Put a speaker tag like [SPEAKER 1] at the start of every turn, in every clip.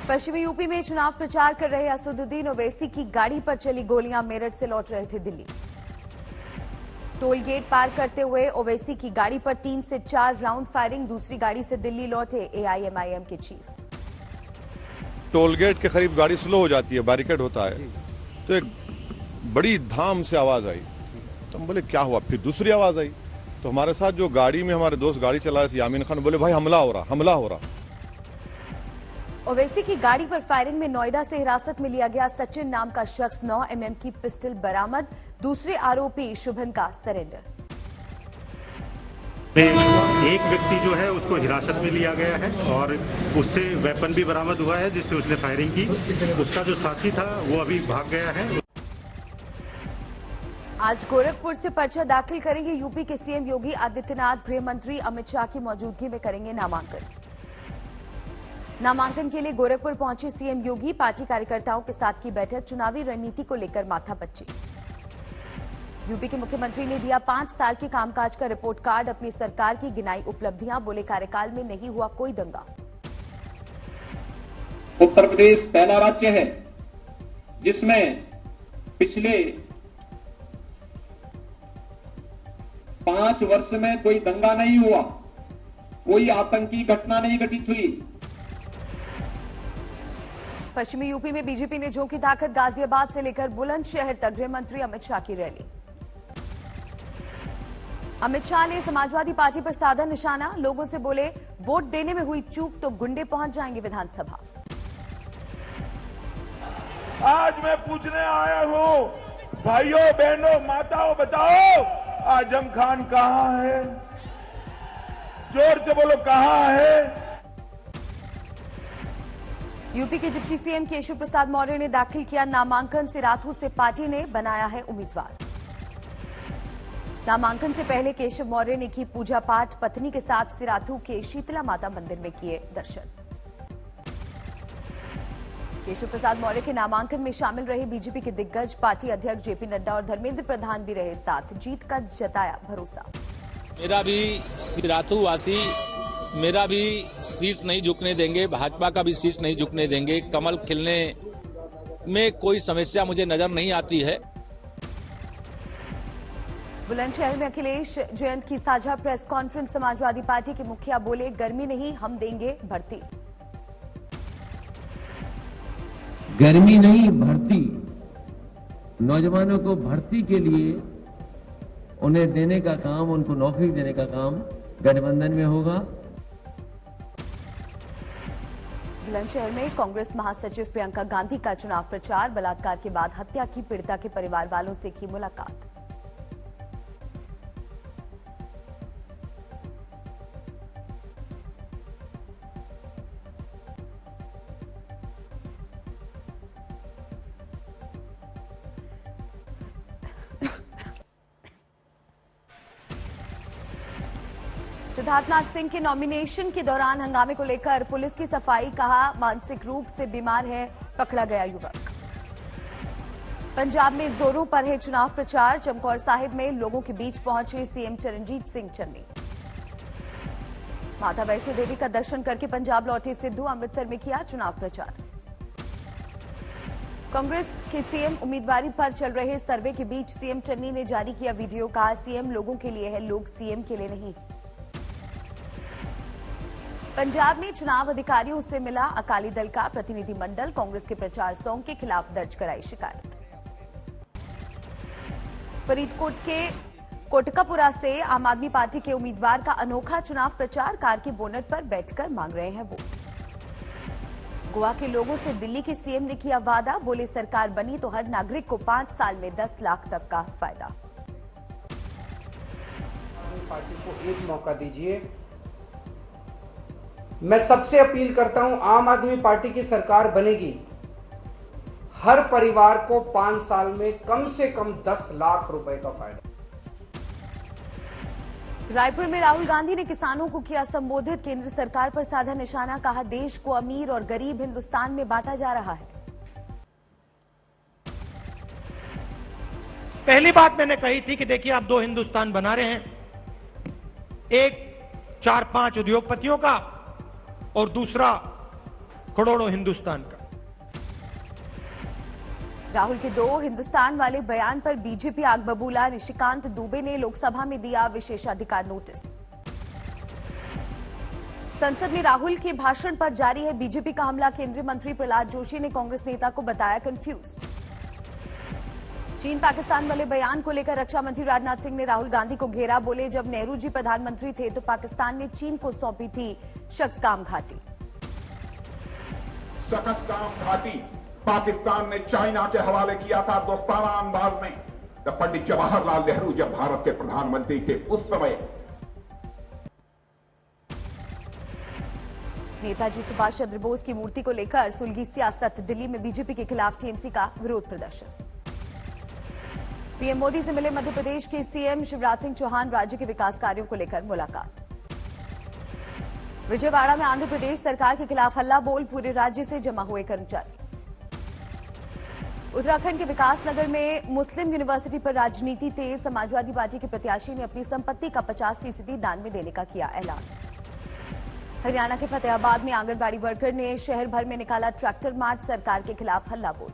[SPEAKER 1] पश्चिमी यूपी में चुनाव प्रचार कर रहे असदुद्दीन ओवैसी की गाड़ी पर चली गोलियां। मेरठ से लौट रहे थे दिल्ली। टोल गेट पार करते हुए ओवैसी की गाड़ी पर 3 से 4 राउंड फायरिंग। दूसरी गाड़ी से दिल्ली लौटे एआईएमआईएम के चीफ।
[SPEAKER 2] टोल गेट के करीब गाड़ी स्लो हो जाती है, बैरिकेड होता है, तो एक बड़ी धाम से आवाज आई। तो हम बोले क्या हुआ? फिर दूसरी आवाज आई तो हमारे साथ जो गाड़ी में हमारे दोस्त गाड़ी चला रहे थे यामीन खान, बोले भाई हमला हो रहा।
[SPEAKER 1] ओवैसी की गाड़ी पर फायरिंग में नोएडा से हिरासत में लिया गया सचिन नाम का शख्स। 9 mm की पिस्टल बरामद। दूसरे आरोपी शुभन का सरेंडर।
[SPEAKER 3] एक व्यक्ति जो है उसको हिरासत में लिया गया है और उससे वेपन भी बरामद हुआ है जिससे उसने फायरिंग की। उसका जो साथी था वो अभी भाग गया है।
[SPEAKER 1] आज गोरखपुर से पर्चा दाखिल करेंगे यूपी के सीएम योगी आदित्यनाथ। गृह मंत्री अमित शाह की मौजूदगी में करेंगे नामांकन के लिए गोरखपुर पहुंचे सीएम योगी। पार्टी कार्यकर्ताओं के साथ की बैठक। चुनावी रणनीति को लेकर माथापच्ची। यूपी के मुख्यमंत्री ने दिया 5 साल के कामकाज का रिपोर्ट कार्ड। अपनी सरकार की गिनाई उपलब्धियां। बोले कार्यकाल में नहीं हुआ कोई दंगा।
[SPEAKER 4] उत्तर प्रदेश पहला राज्य है जिसमें पिछले 5 वर्ष में कोई दंगा नहीं हुआ, कोई आतंकी घटना नहीं घटित हुई।
[SPEAKER 1] पश्चिमी यूपी में बीजेपी ने झोंकी ताकत। गाजियाबाद से लेकर बुलंदशहर तक गृह मंत्री अमित शाह की रैली। अमित शाह ने समाजवादी पार्टी पर साधा निशाना। लोगों से बोले वोट देने में हुई चूक तो गुंडे पहुंच जाएंगे विधानसभा।
[SPEAKER 5] आज मैं पूछने आया हूं, भाइयों बहनों माताओं बताओ, आजम खान कहां है? जोर से बोलो कहां है?
[SPEAKER 1] यूपी के डिप्टी सीएम केशव प्रसाद मौर्य ने दाखिल किया नामांकन। सिराथू से पार्टी ने बनाया है उम्मीदवार। नामांकन से पहले केशव मौर्य ने की पूजा पाठ। पत्नी के साथ सिराथू के शीतला माता मंदिर में किए दर्शन। केशव प्रसाद मौर्य के नामांकन में शामिल रहे बीजेपी के दिग्गज। पार्टी अध्यक्ष जेपी नड्डा और धर्मेंद्र प्रधान भी रहे साथ। जीत का जताया भरोसा।
[SPEAKER 6] मेरा भी सिराथू वासी, मेरा भी शीश नहीं झुकने देंगे, भाजपा का भी शीश नहीं झुकने देंगे। कमल खिलने में कोई समस्या मुझे नजर नहीं आती है।
[SPEAKER 1] बुलंदशहर में अखिलेश जयंत की साझा प्रेस कॉन्फ्रेंस। समाजवादी पार्टी के मुखिया बोले गर्मी नहीं, हम देंगे भर्ती।
[SPEAKER 7] गर्मी नहीं, भर्ती। नौजवानों को भर्ती के लिए उन्हें देने का काम, उनको नौकरी देने का काम गठबंधन में होगा।
[SPEAKER 1] बुलंदशहर में कांग्रेस महासचिव प्रियंका गांधी का चुनाव प्रचार। बलात्कार के बाद हत्या की पीड़िता के परिवार वालों से की मुलाकात। सिद्धार्थनाथ सिंह के नॉमिनेशन के दौरान हंगामे को लेकर पुलिस की सफाई। कहा मानसिक रूप से बीमार है, पकड़ा गया युवक। पंजाब में जोरों पर है चुनाव प्रचार। चमकौर साहिब में लोगों के बीच पहुंचे सीएम चरणजीत सिंह चन्नी। माता वैष्णो देवी का दर्शन करके पंजाब लौटे सिद्धू। अमृतसर में किया चुनाव प्रचार। कांग्रेस के सीएम उम्मीदवारी पर चल रहे सर्वे के बीच सीएम चन्नी ने जारी किया वीडियो। कहा सीएम लोगों के लिए है, लोग सीएम के लिए नहीं। पंजाब में चुनाव अधिकारियों से मिला अकाली दल का प्रतिनिधिमंडल। कांग्रेस के प्रचार सॉन्ग के खिलाफ दर्ज कराई शिकायत। फरीदकोट के कोटकापुरा से आम आदमी पार्टी के उम्मीदवार का अनोखा चुनाव प्रचार। कार के बोनट पर बैठकर मांग रहे हैं वोट। गोवा के लोगों से दिल्ली के सीएम ने किया वादा। बोले सरकार बनी तो हर नागरिक को 5 साल में 10 लाख तक का फायदा।
[SPEAKER 8] पार्टी को एक मौका दीजिए। मैं सबसे अपील करता हूं, आम आदमी पार्टी की सरकार बनेगी, हर परिवार को 5 साल में कम से कम 10 लाख रुपए का फायदा।
[SPEAKER 1] रायपुर में राहुल गांधी ने किसानों को किया संबोधित। केंद्र सरकार पर साधा निशाना। कहा देश को अमीर और गरीब हिंदुस्तान में बांटा जा रहा है।
[SPEAKER 9] पहली बात मैंने कही थी कि देखिए आप 2 हिंदुस्तान बना रहे हैं, एक 4-5 उद्योगपतियों का और दूसरा करोड़ों हिंदुस्तान का।
[SPEAKER 1] राहुल के 2 हिंदुस्तान वाले बयान पर बीजेपी आग बबूला। निशिकांत दुबे ने लोकसभा में दिया विशेषाधिकार नोटिस। संसद में राहुल के भाषण पर जारी है बीजेपी का हमला। केंद्रीय मंत्री प्रहलाद जोशी ने कांग्रेस नेता को बताया कंफ्यूज्ड। चीन पाकिस्तान वाले बयान को लेकर रक्षा मंत्री राजनाथ सिंह ने राहुल गांधी को घेरा। बोले, जब नेहरू जी प्रधानमंत्री थे तो पाकिस्तान ने चीन को सौंपी थी शक्सगाम घाटी।
[SPEAKER 4] शक्सगाम घाटी पाकिस्तान ने चाइना के हवाले किया था दोस्ताना अंदाज में। जब पंडित जवाहरलाल नेहरू जब भारत के प्रधानमंत्री थे उस समय
[SPEAKER 1] नेताजी सुभाष चंद्र बोस की मूर्ति को लेकर सुलगी सियासत। दिल्ली में बीजेपी के खिलाफ टीएमसी का विरोध प्रदर्शन। पीएम मोदी से मिले मध्य प्रदेश के सीएम शिवराज सिंह चौहान। राज्य के विकास कार्यों को लेकर मुलाकात। विजयवाड़ा में आंध्र प्रदेश सरकार के खिलाफ हल्ला बोल। पूरे राज्य से जमा हुए कर्मचारी। उत्तराखंड के विकासनगर में मुस्लिम यूनिवर्सिटी पर राजनीति तेज। समाजवादी पार्टी के प्रत्याशी ने अपनी संपत्ति का 50% दान में देने का किया ऐलान। हरियाणा के फतेहाबाद में आंगनबाड़ी वर्कर ने शहर भर में निकाला ट्रैक्टर मार्च। सरकार के खिलाफ हल्ला बोल।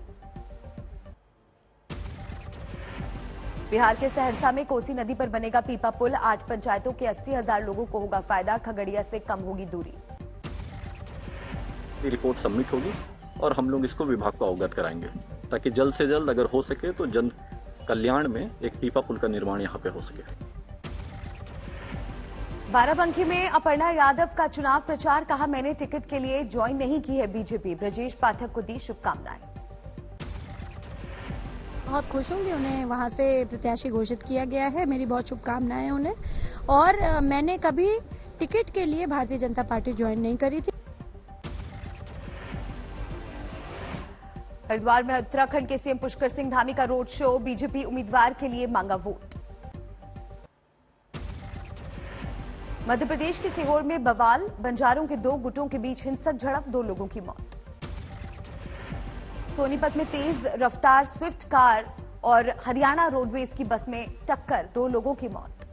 [SPEAKER 1] बिहार के सहरसा में कोसी नदी पर बनेगा पीपा पुल। 8 पंचायतों के 80,000 लोगों को होगा फायदा। खगड़िया से कम होगी दूरी।
[SPEAKER 10] रिपोर्ट सबमिट होगी और हम लोग इसको विभाग को अवगत कराएंगे ताकि जल्द से जल्द अगर हो सके तो जन कल्याण में एक पीपा पुल का निर्माण यहाँ पे हो सके।
[SPEAKER 1] बाराबंकी में अपर्णा यादव का चुनाव प्रचार। कहा, मैंने टिकट के लिए ज्वाइन नहीं की है बीजेपी। ब्रजेश पाठक को दी शुभकामनाएं।
[SPEAKER 11] बहुत खुश हूँ कि उन्हें वहां से प्रत्याशी घोषित किया गया है। मेरी बहुत शुभकामनाएं उन्हें। और मैंने कभी टिकट के लिए भारतीय जनता पार्टी ज्वाइन नहीं करी थी।
[SPEAKER 1] हरिद्वार में उत्तराखंड के सीएम पुष्कर सिंह धामी का रोड शो। बीजेपी उम्मीदवार के लिए मांगा वोट। मध्य प्रदेश के सीहोर में बवाल। बंजारों के 2 गुटों के बीच हिंसक झड़प। 2 लोगों की मौत। सोनीपत में तेज रफ्तार स्विफ्ट कार और हरियाणा रोडवेज की बस में टक्कर। 2 लोगों की मौत।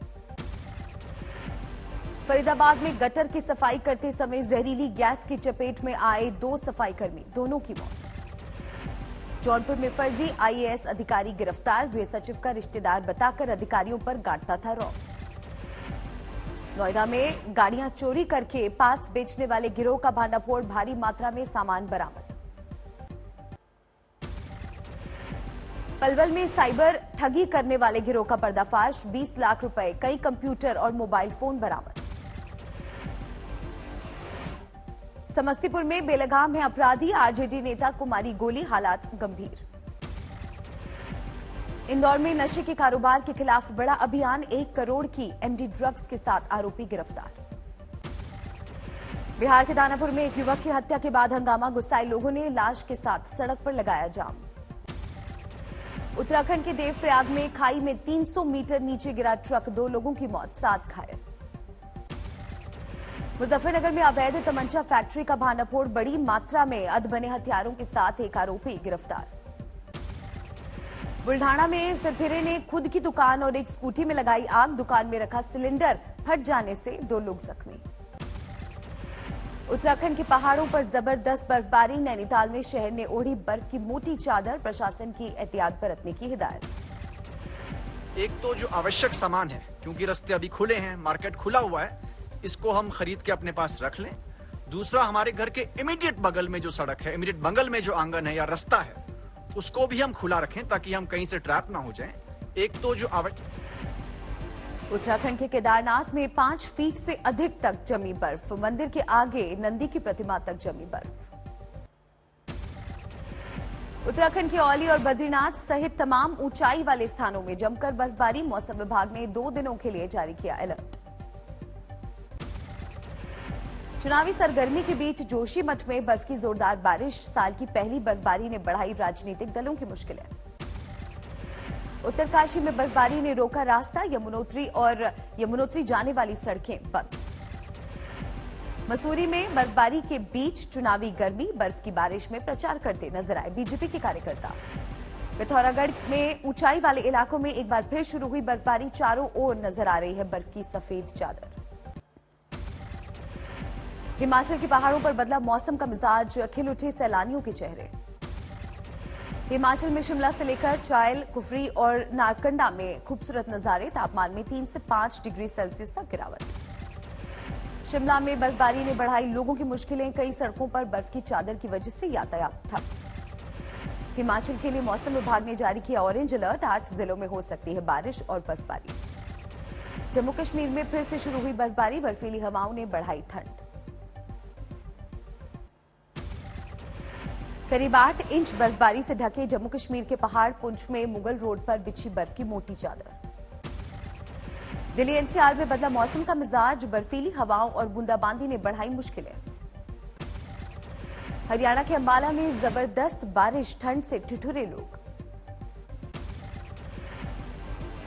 [SPEAKER 1] फरीदाबाद में गटर की सफाई करते समय जहरीली गैस की चपेट में आए 2 सफाई कर्मी। दोनों की मौत। जौनपुर में फर्जी आईएएस अधिकारी गिरफ्तार। गृह सचिव का रिश्तेदार बताकर अधिकारियों पर गांठता था रौब। नोएडा में गाड़ियां चोरी करके पार्ट्स बेचने वाले गिरोह का भांडाफोड़। भारी मात्रा में सामान बरामद। पलवल में साइबर ठगी करने वाले गिरोह का पर्दाफाश। 20 लाख रुपए, कई कंप्यूटर और मोबाइल फोन बरामद। समस्तीपुर में बेलगाम में अपराधी। आरजेडी नेता को मारी गोली। हालात गंभीर। इंदौर में नशे के कारोबार के खिलाफ बड़ा अभियान। 1 करोड़ की एमडी ड्रग्स के साथ आरोपी गिरफ्तार। बिहार के दानापुर में एक युवक की हत्या के बाद हंगामा। गुस्साए लोगों ने लाश के साथ सड़क पर लगाया जाम। उत्तराखंड के देवप्रयाग में खाई में 300 मीटर नीचे गिरा ट्रक। 2 लोगों की मौत, 7 घायल। मुजफ्फरनगर में अवैध तमंचा फैक्ट्री का भांडाफोड़। बड़ी मात्रा में अधबने हथियारों के साथ एक आरोपी गिरफ्तार। बुल्ढाना में सिरफिरे ने खुद की दुकान और एक स्कूटी में लगाई आग। दुकान में रखा सिलेंडर फट जाने से 2 लोग जख्मी। उत्तराखंड के पहाड़ों पर जबरदस्त बर्फबारी। नैनीताल में शहर ने ओढ़ी बर्फ की मोटी चादर। प्रशासन की एहतियात बरतने की हिदायत।
[SPEAKER 12] एक तो जो आवश्यक सामान है, क्योंकि रास्ते अभी खुले हैं, मार्केट खुला हुआ है, इसको हम खरीद के अपने पास रख लें। दूसरा, हमारे घर के इमीडिएट बगल में जो सड़क है, इमीडिएट बगल में जो आंगन है या रास्ता है, उसको भी हम खुला रखें ताकि हम कहीं से ट्रैप ना हो जाएं। एक तो जो
[SPEAKER 1] उत्तराखंड के केदारनाथ में 5 फीट से अधिक तक जमी बर्फ। मंदिर के आगे नंदी की प्रतिमा तक जमी बर्फ। उत्तराखंड के औली और बद्रीनाथ सहित तमाम ऊंचाई वाले स्थानों में जमकर बर्फबारी। मौसम विभाग ने 2 दिनों के लिए जारी किया अलर्ट। चुनावी सरगर्मी के बीच जोशीमठ में बर्फ की जोरदार बारिश। साल की पहली बर्फबारी ने बढ़ाई राजनीतिक दलों की मुश्किलें। उत्तरकाशी में बर्फबारी ने रोका रास्ता। यमुनोत्री जाने वाली सड़कें बंद। मसूरी में बर्फबारी के बीच चुनावी गर्मी। बर्फ की बारिश में प्रचार करते नजर आए बीजेपी के कार्यकर्ता। पिथौरागढ़ में ऊंचाई वाले इलाकों में एक बार फिर शुरू हुई बर्फबारी। चारों ओर नजर आ रही है बर्फ की सफेद चादर। हिमाचल के पहाड़ों पर बदला मौसम का मिजाज, खिल उठे सैलानियों के चेहरे। हिमाचल में शिमला से लेकर चायल, कुफरी और नारकंडा में खूबसूरत नजारे, तापमान में 3 से 5 डिग्री सेल्सियस तक गिरावट। शिमला में बर्फबारी ने बढ़ाई लोगों की मुश्किलें, कई सड़कों पर बर्फ की चादर की वजह से यातायात ठप। हिमाचल के लिए मौसम विभाग ने जारी किया ऑरेंज अलर्ट, 8 जिलों में हो सकती है बारिश और बर्फबारी। जम्मू कश्मीर में फिर से शुरू हुई बर्फबारी, बर्फीली हवाओं ने बढ़ाई ठंड। करीब 8 इंच बर्फबारी से ढके जम्मू कश्मीर के पहाड़, पुंछ में मुगल रोड पर बिछी बर्फ की मोटी चादर। दिल्ली एनसीआर में बदला मौसम का मिजाज, बर्फीली हवाओं और बूंदाबांदी ने बढ़ाई मुश्किलें। हरियाणा के अंबाला में जबरदस्त बारिश, ठंड से ठिठुरे लोग।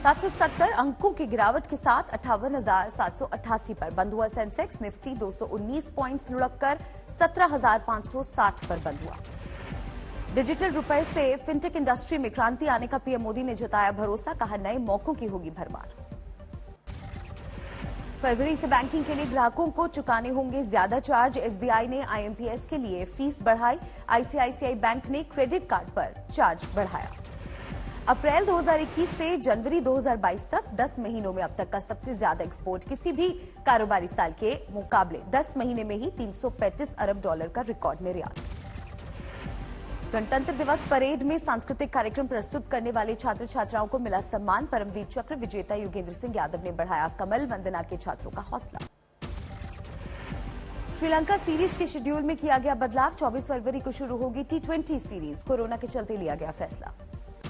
[SPEAKER 1] 770 अंकों की गिरावट के साथ 58,788 पर बंद हुआ सेंसेक्स। निफ्टी 219 पॉइंट्स लुढ़ककर 17,560 पर बंद हुआ। डिजिटल रुपए से फिनटेक इंडस्ट्री में क्रांति आने का पीएम मोदी ने जताया भरोसा, कहा नए मौकों की होगी भरमार। फरवरी से बैंकिंग के लिए ग्राहकों को चुकाने होंगे ज्यादा चार्ज, एसबीआई ने आईएमपीएस के लिए फीस बढ़ाई, आईसीआईसीआई बैंक ने क्रेडिट कार्ड पर चार्ज बढ़ाया। अप्रैल 2021 से जनवरी 2022 तक 10 महीनों में अब तक का सबसे ज्यादा एक्सपोर्ट, किसी भी कारोबारी साल के मुकाबले 10 महीने में ही $335 अरब का रिकॉर्ड निर्यात। गणतंत्र दिवस परेड में सांस्कृतिक कार्यक्रम प्रस्तुत करने वाले छात्र छात्राओं को मिला सम्मान, परमवीर चक्र विजेता योगेंद्र सिंह यादव ने बढ़ाया कमल वंदना के छात्रों का हौसला। श्रीलंका सीरीज के शेड्यूल में किया गया बदलाव, 24 फरवरी को शुरू होगी T20 सीरीज, कोरोना के चलते लिया गया फैसला।